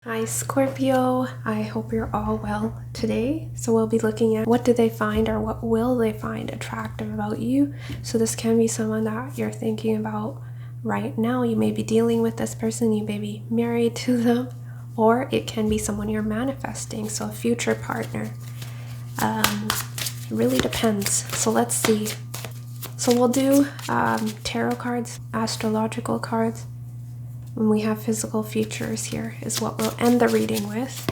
Hi Scorpio, I hope you're all well today. So we'll be looking at what do they find or what will they find attractive about you. So this can be someone that you're thinking about right now. You may be dealing with this person, you may be married to them, or it can be someone you're manifesting, so a future partner. It really depends. So let's see. So we'll do tarot cards, astrological cards. And we have physical features here is what we'll end the reading with.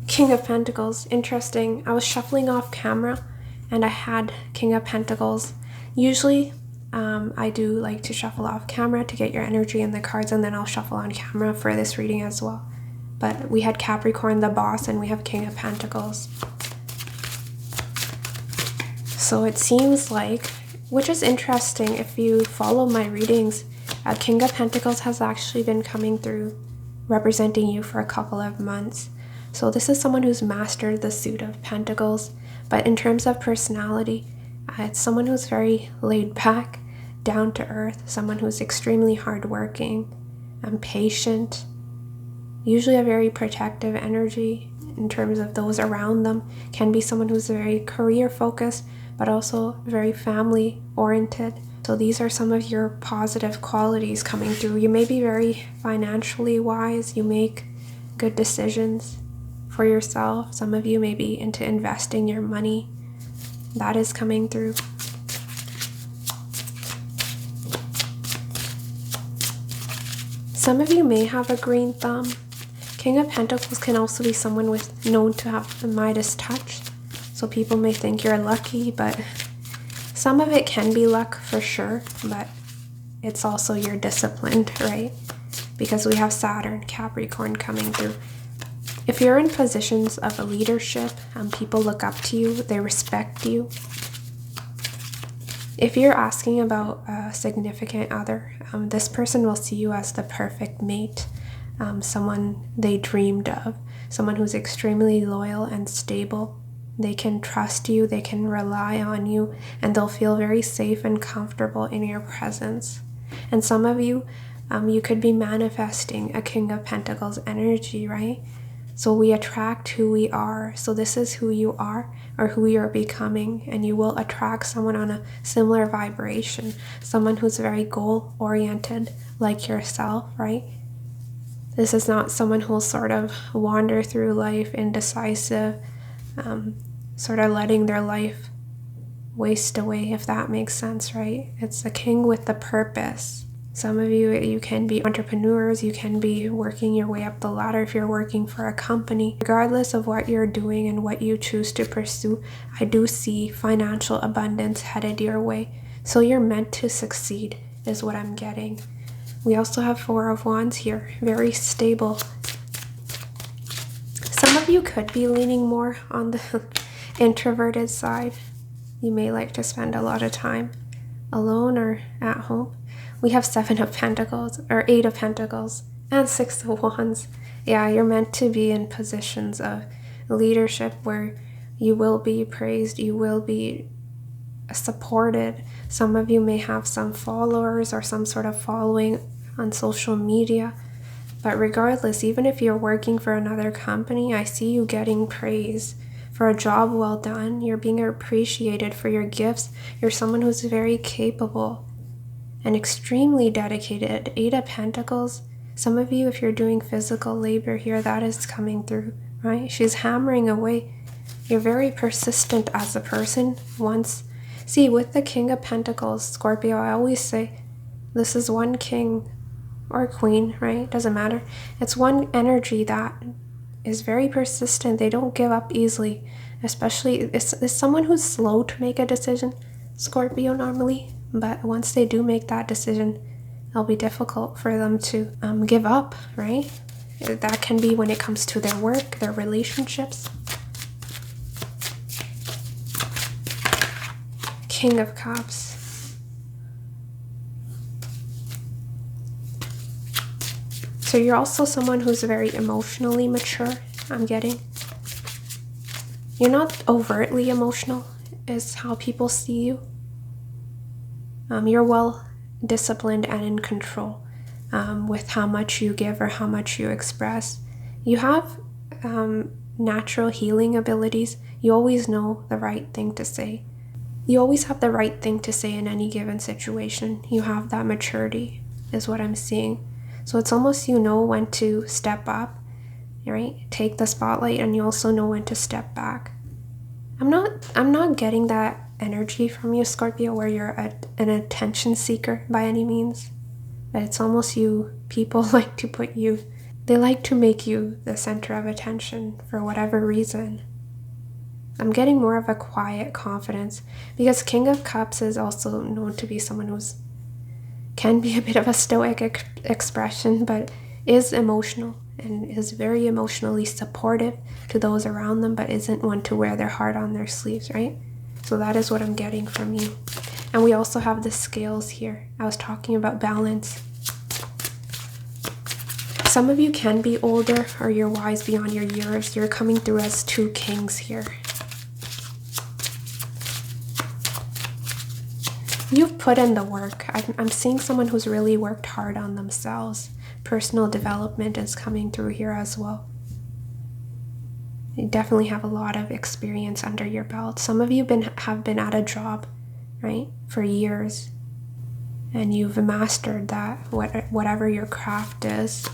King of Pentacles, interesting. I was shuffling off camera and I had King of Pentacles. Usually I do like to shuffle off camera to get your energy in the cards, and then I'll shuffle on camera for this reading as well. But we had Capricorn, the boss, and we have King of Pentacles. So it seems like, which is interesting, if you follow my readings, King of Pentacles has actually been coming through representing you for a couple of months. So this is someone who's mastered the suit of Pentacles. But in terms of personality, it's someone who's very laid back, down to earth, someone who's extremely hardworking and patient. Usually a very protective energy in terms of those around them. Can be someone who's very career focused, but also very family oriented. So these are some of your positive qualities coming through. You may be very financially wise. You make good decisions for yourself. Some of you may be into investing your money. That is coming through. Some of you may have a green thumb. King of Pentacles can also be someone known to have the Midas touch. So people may think you're lucky, but some of it can be luck for sure, but it's also you're disciplined, right? Because we have Saturn, Capricorn coming through. If you're in positions of leadership and people look up to you, they respect you. If you're asking about a significant other, this person will see you as the perfect mate. Someone they dreamed of, someone who's extremely loyal and stable. They can trust you, they can rely on you, and they'll feel very safe and comfortable in your presence. And some of you, you could be manifesting a King of Pentacles energy, right? So we attract who we are. So this is who you are or who you're becoming, and you will attract someone on a similar vibration, someone who's very goal-oriented like yourself, right? This is not someone who will sort of wander through life indecisive, sort of letting their life waste away, if that makes sense, right? It's a king with a purpose. Some of you can be entrepreneurs, you can be working your way up the ladder if you're working for a company. Regardless of what you're doing and what you choose to pursue, I do see financial abundance headed your way. So you're meant to succeed is what I'm getting. We also have Four of Wands here, very stable. Some of you could be leaning more on the introverted side. You may like to spend a lot of time alone or at home. We have Seven of Pentacles, or Eight of Pentacles, and Six of Wands. Yeah, you're meant to be in positions of leadership where you will be praised, you will be supported. Some of you may have some followers or some sort of following on social media, but regardless, even if you're working for another company, I see you getting praise for a job well done. You're being appreciated for your gifts. You're someone who's very capable and extremely dedicated. Eight of Pentacles. Some of you, if you're doing physical labor here, that is coming through, right? She's hammering away. You're very persistent as a person. See, with the King of Pentacles, Scorpio, I always say this is one king or queen, right? Doesn't matter. It's one energy that is very persistent. They don't give up easily. Especially, it's someone who's slow to make a decision, Scorpio normally. But once they do make that decision, it'll be difficult for them to give up, right? That can be when it comes to their work, their relationships. King of Cups. So you're also someone who's very emotionally mature, I'm getting. You're not overtly emotional, is how people see you. You're well disciplined and in control with how much you give or how much you express. You have natural healing abilities. You always know the right thing to say. You always have the right thing to say in any given situation. You have that maturity, is what I'm seeing. So it's almost you know when to step up, right? Take the spotlight, and you also know when to step back. I'm not getting that energy from you, Scorpio, where you're an attention seeker by any means. But it's almost people like to make you the center of attention for whatever reason. I'm getting more of a quiet confidence, because King of Cups is also known to be someone can be a bit of a stoic expression, but is emotional and is very emotionally supportive to those around them, but isn't one to wear their heart on their sleeves, right? So that is what I'm getting from you. And we also have the scales here. I was talking about balance. Some of you can be older, or you're wise beyond your years. You're coming through as 2 kings here. You've put in the work. I'm seeing someone who's really worked hard on themselves. Personal development is coming through here as well. You definitely have a lot of experience under your belt. Some of you have been at a job, right, for years, and you've mastered that, whatever your craft is.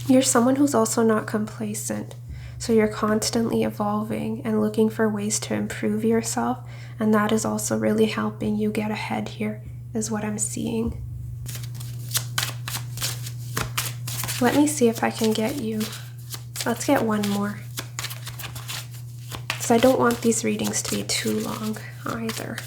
You're someone who's also not complacent. So you're constantly evolving and looking for ways to improve yourself. And that is also really helping you get ahead here, is what I'm seeing. Let me see if I can get you. Let's get one more. Because I don't want these readings to be too long either.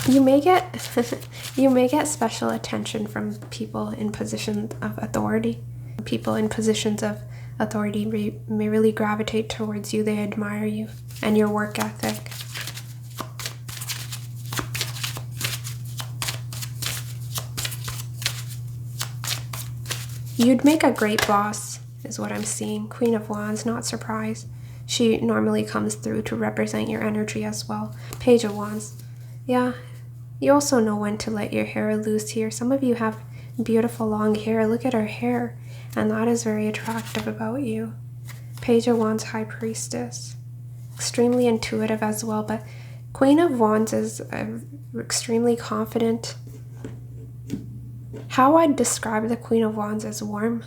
You may get special attention from people in positions of authority. People in positions of authority may really gravitate towards you. They admire you and your work ethic. You'd make a great boss, is what I'm seeing. Queen of Wands, not surprised. She normally comes through to represent your energy as well. Page of Wands. Yeah. You also know when to let your hair loose here. Some of you have beautiful long hair. Look at her hair. And that is very attractive about you. Page of Wands, High Priestess. Extremely intuitive as well. But Queen of Wands is extremely confident. How I'd describe the Queen of Wands is warm,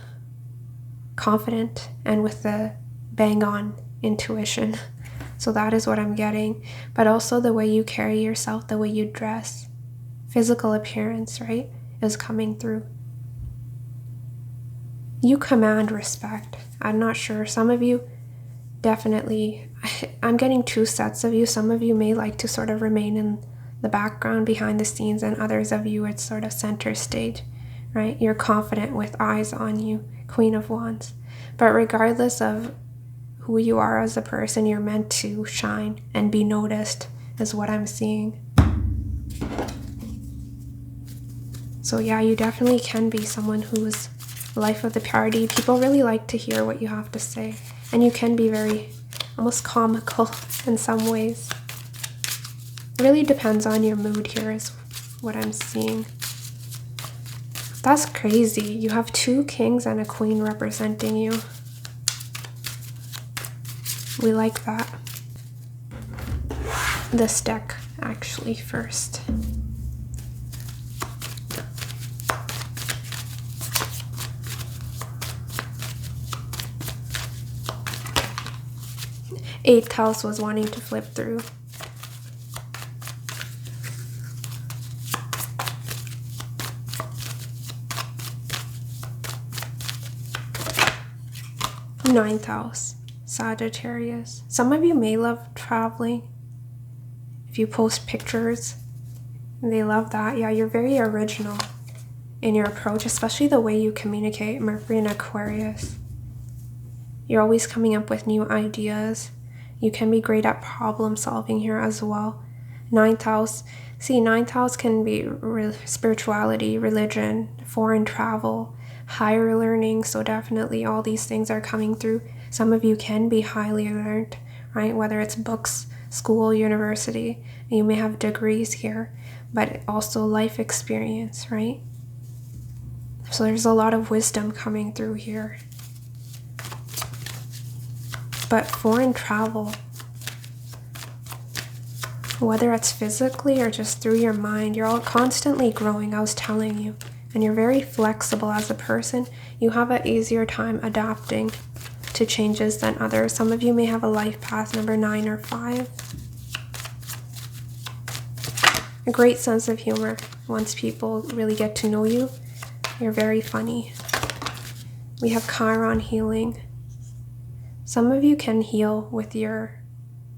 confident, and with the bang-on intuition. So that is what I'm getting. But also the way you carry yourself, the way you dress. Physical appearance, right, is coming through. You command respect. I'm not sure. Some of you definitely, I'm getting 2 sets of you. Some of you may like to sort of remain in the background behind the scenes, and others of you it's sort of center stage, right? You're confident with eyes on you, Queen of Wands. But regardless of who you are as a person, you're meant to shine and be noticed, is what I'm seeing. So yeah, you definitely can be someone who's life of the party. People really like to hear what you have to say. And you can be very almost comical in some ways. It really depends on your mood here, is what I'm seeing. That's crazy. You have 2 kings and a queen representing you. We like that. This deck, actually, first. Eighth house was wanting to flip through. Ninth house, Sagittarius. Some of you may love traveling. If you post pictures, they love that. Yeah, you're very original in your approach, especially the way you communicate. Mercury and Aquarius. You're always coming up with new ideas. You can be great at problem solving here as well. Ninth house, See, ninth house can be spirituality, religion, foreign travel, higher learning. So definitely all these things are coming through. Some of you can be highly learned, right? Whether it's books, school, university. You may have degrees here, but also life experience, right? So there's a lot of wisdom coming through here. But foreign travel, whether it's physically or just through your mind, you're all constantly growing, I was telling you. And you're very flexible as a person. You have an easier time adapting to changes than others. Some of you may have a life path number 9 or 5. A great sense of humor. Once people really get to know you, you're very funny. We have Chiron healing. Some of you can heal with your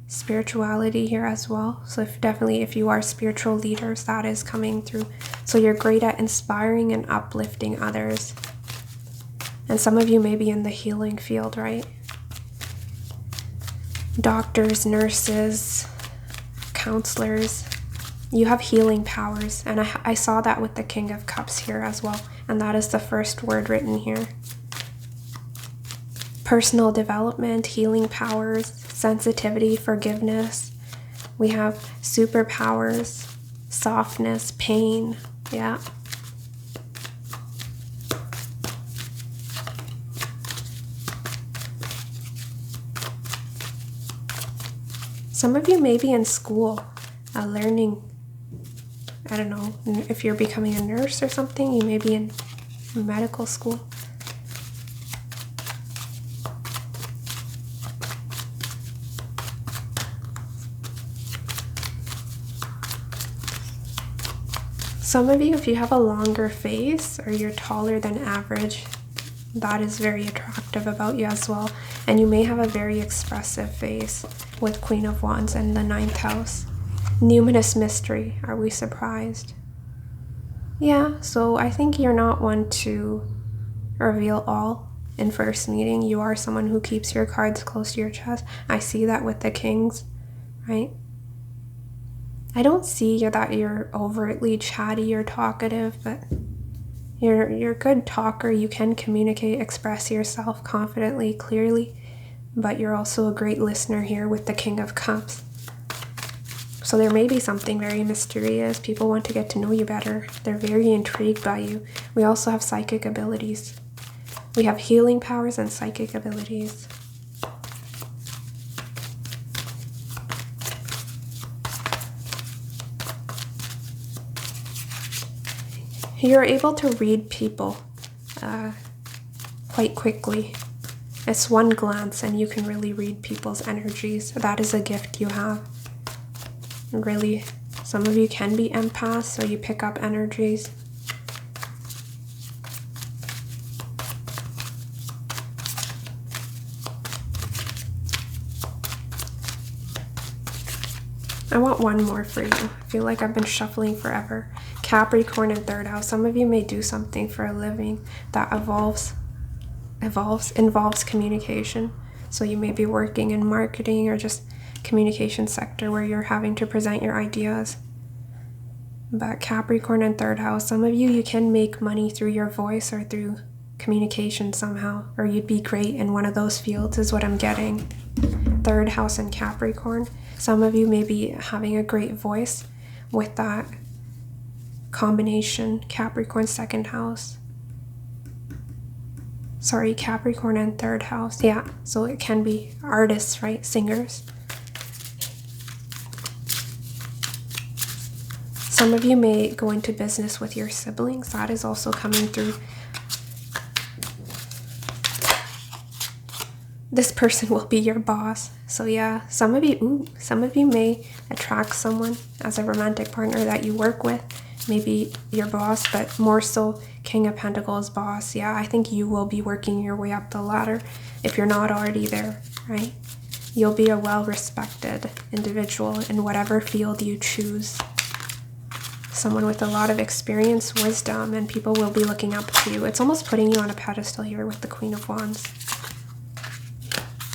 spirituality here as well. So definitely if you are spiritual leaders, that is coming through. So you're great at inspiring and uplifting others. And some of you may be in the healing field, right? Doctors, nurses, counselors. You have healing powers. And I saw that with the King of Cups here as well. And that is the first word written here. Personal development, healing powers, sensitivity, forgiveness. We have superpowers, softness, pain. Yeah. Some of you may be in school, learning, I don't know, if you're becoming a nurse or something, you may be in medical school. Some of you, if you have a longer face or you're taller than average, that is very attractive about you as well. And you may have a very expressive face with Queen of Wands in the 9th house. Numinous mystery. Are we surprised? Yeah, so I think you're not one to reveal all in first meeting. You are someone who keeps your cards close to your chest. I see that with the kings, right? I don't see that you're overtly chatty or talkative, but you're a good talker. You can communicate, express yourself confidently, clearly, but you're also a great listener here with the King of Cups. So there may be something very mysterious. People want to get to know you better. They're very intrigued by you. We also have psychic abilities. We have healing powers and psychic abilities. You're able to read people quite quickly. It's one glance and you can really read people's energies. That is a gift you have. Really, some of you can be empaths, so you pick up energies. I want one more for you. I feel like I've been shuffling forever. Capricorn in 3rd house. Some of you may do something for a living that involves communication. So you may be working in marketing or just communication sector where you're having to present your ideas. But Capricorn in 3rd house, some of you can make money through your voice or through communication somehow, or you'd be great in one of those fields is what I'm getting. 3rd house in Capricorn. Some of you may be having a great voice with that combination. Capricorn 2nd house. Sorry, Capricorn in 3rd house. Yeah, so it can be artists, right? Singers. Some of you may go into business with your siblings. That is also coming through. This person will be your boss. So yeah, some of you may attract someone as a romantic partner that you work with. Maybe your boss, but more so King of Pentacles boss. Yeah, I think you will be working your way up the ladder if you're not already there, right? You'll be a well-respected individual in whatever field you choose. Someone with a lot of experience, wisdom, and people will be looking up to you. It's almost putting you on a pedestal here with the Queen of Wands.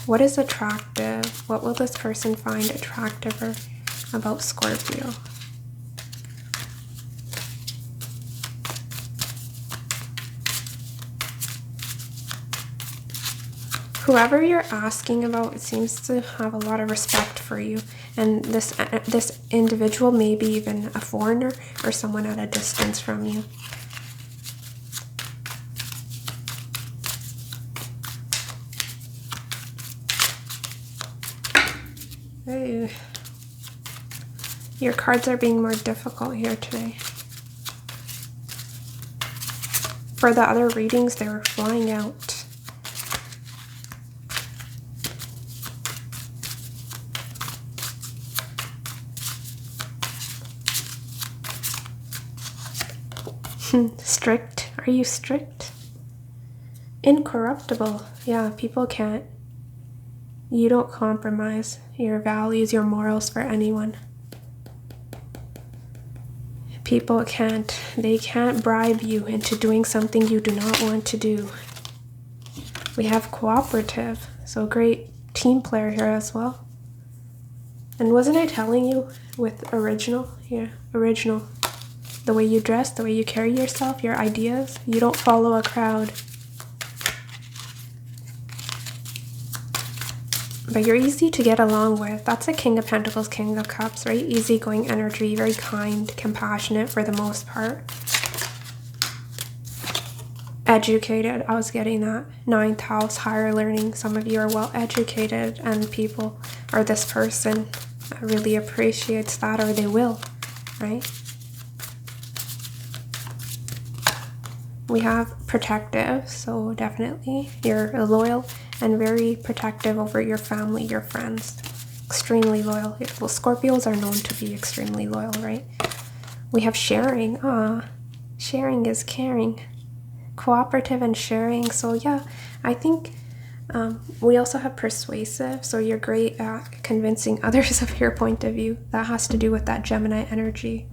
What is attractive? What will this person find attractive about Scorpio? Whoever you're asking about seems to have a lot of respect for you, and this individual may be even a foreigner or someone at a distance from you. Ooh. Your cards are being more difficult here today. For the other readings, they were flying out. Strict. Are you strict? Incorruptible. Yeah, people can't. You don't compromise your values, your morals for anyone. People can't. They can't bribe you into doing something you do not want to do. We have cooperative. So great team player here as well. And wasn't I telling you with original? Yeah, original. The way you dress, the way you carry yourself, your ideas. You don't follow a crowd. But you're easy to get along with. That's a King of Pentacles, King of Cups, right? Easygoing energy, very kind, compassionate for the most part. Educated, I was getting that. 9th house, higher learning. Some of you are well educated, and people, or this person, really appreciates that, or they will, right? We have protective, so definitely you're loyal and very protective over your family, your friends. Extremely loyal. Well, Scorpios are known to be extremely loyal, right? We have sharing. Sharing is caring. Cooperative and sharing. So yeah, I think we also have persuasive. So you're great at convincing others of your point of view. That has to do with that Gemini energy.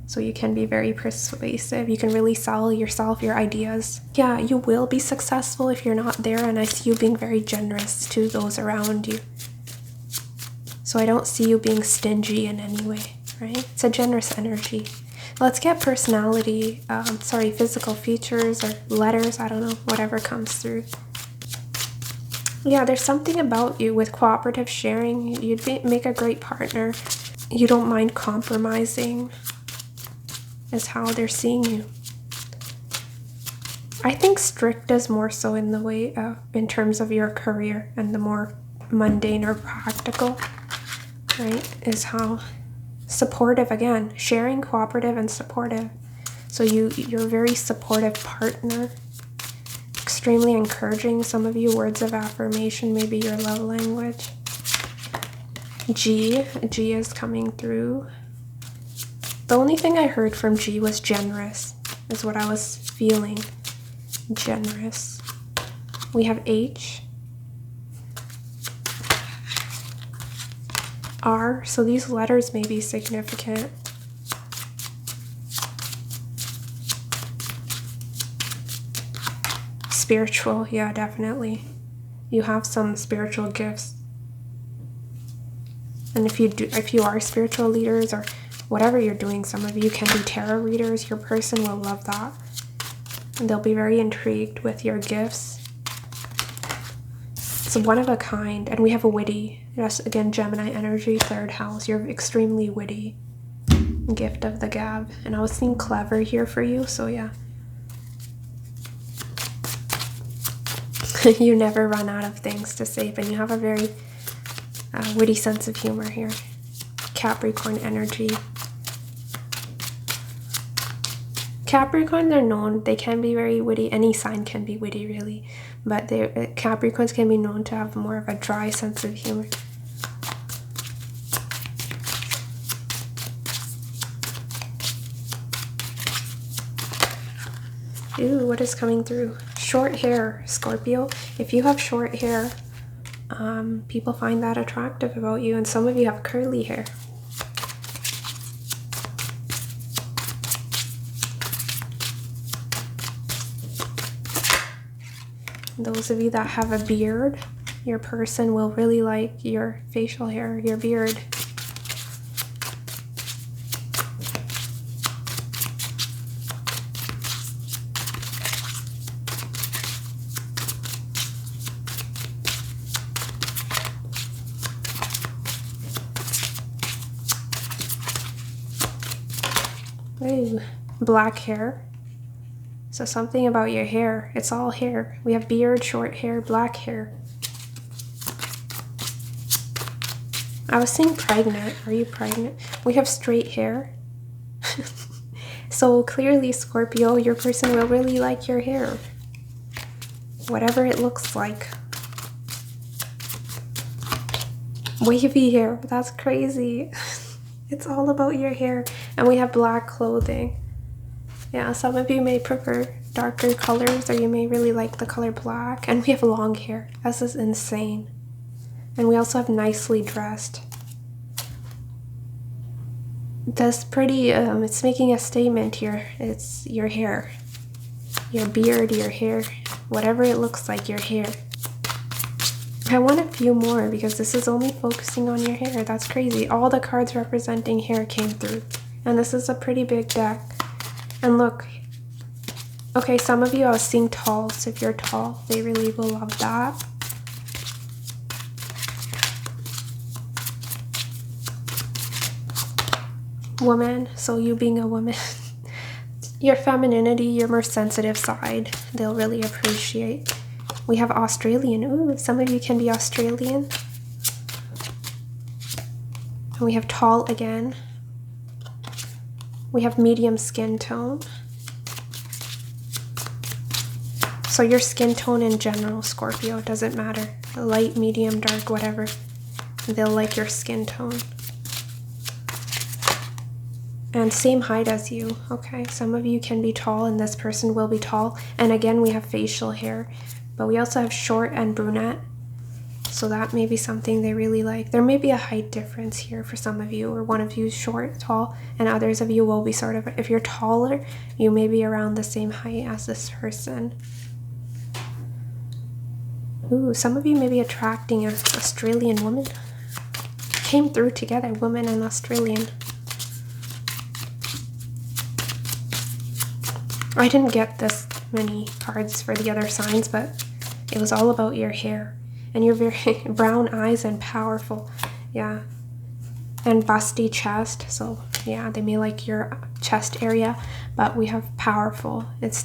So you can be very persuasive. You can really sell yourself, your ideas. Yeah, you will be successful if you're not there. And I see you being very generous to those around you. So I don't see you being stingy in any way, right? It's a generous energy. Let's get personality, physical features or letters. I don't know, whatever comes through. Yeah, there's something about you with cooperative sharing. You'd make a great partner. You don't mind compromising. Is how they're seeing you. I think strict is more so in the way of, in terms of your career, and the more mundane or practical, right, is how supportive, again, sharing, cooperative, and supportive. So you're a very supportive partner, extremely encouraging. Some of you, words of affirmation, maybe your love language. G is coming through. The only thing I heard from G was generous, is what I was feeling. Generous. We have H. R. So these letters may be significant. Spiritual. Yeah, definitely. You have some spiritual gifts. And if you are spiritual leaders or whatever you're doing, some of you can be tarot readers. Your person will love that. And they'll be very intrigued with your gifts. It's one of a kind. And we have a witty. Yes, again, Gemini energy, 3rd house. You're extremely witty. Gift of the gab. And I was seeing clever here for you, so yeah. You never run out of things to say, but you have a very witty sense of humor here. Capricorn energy. Capricorn, they're known, they can be very witty. Any sign can be witty, really. But Capricorns can be known to have more of a dry sense of humor. Ooh, what is coming through? Short hair, Scorpio. If you have short hair, people find that attractive about you. And some of you have curly hair. Those of you that have a beard, your person will really like your facial hair, your beard. Ooh, black hair. So something about your hair. It's all hair. We have beard, short hair, black hair. I was saying pregnant. Are you pregnant? We have straight hair. So clearly, Scorpio, your person will really like your hair. Whatever it looks like. Wavy hair. That's crazy. It's all about your hair. And we have black clothing. Yeah, some of you may prefer darker colors, or you may really like the color black. And we have long hair. This is insane. And we also have nicely dressed. That's pretty, it's making a statement here. It's your hair. Your beard, your hair. Whatever it looks like, your hair. I want a few more because this is only focusing on your hair. That's crazy. All the cards representing hair came through. And this is a pretty big deck. And look. Okay, some of you I was seeing tall. So if you're tall, they really will love that. Woman, so you being a woman, your femininity, your more sensitive side, they'll really appreciate. We have Australian. Ooh, some of you can be Australian. And we have tall again. We have medium skin tone. So your skin tone in general, Scorpio, doesn't matter. Light, medium, dark, whatever. They'll like your skin tone. And same height as you. Okay, some of you can be tall and this person will be tall. And again, we have facial hair. But we also have short and brunette. So that may be something they really like. There may be a height difference here for some of you. Or one of you is short, tall. And others of you will be sort of, if you're taller, you may be around the same height as this person. Ooh, some of you may be attracting an Australian woman. Came through together, woman and Australian. I didn't get this many cards for the other signs, but it was all about your hair. And you're very brown eyes and powerful. Yeah. And busty chest. So yeah, they may like your chest area, but we have powerful. It's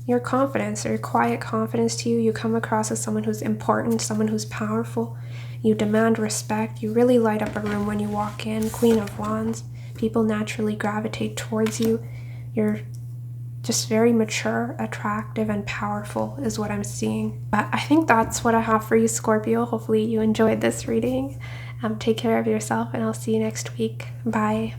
your confidence, or your quiet confidence to you. You come across as someone who's important, someone who's powerful. You demand respect. You really light up a room when you walk in. Queen of Wands. People naturally gravitate towards you. You're just very mature, attractive, and powerful is what I'm seeing. But I think that's what I have for you, Scorpio. Hopefully you enjoyed this reading. Take care of yourself, and I'll see you next week. Bye.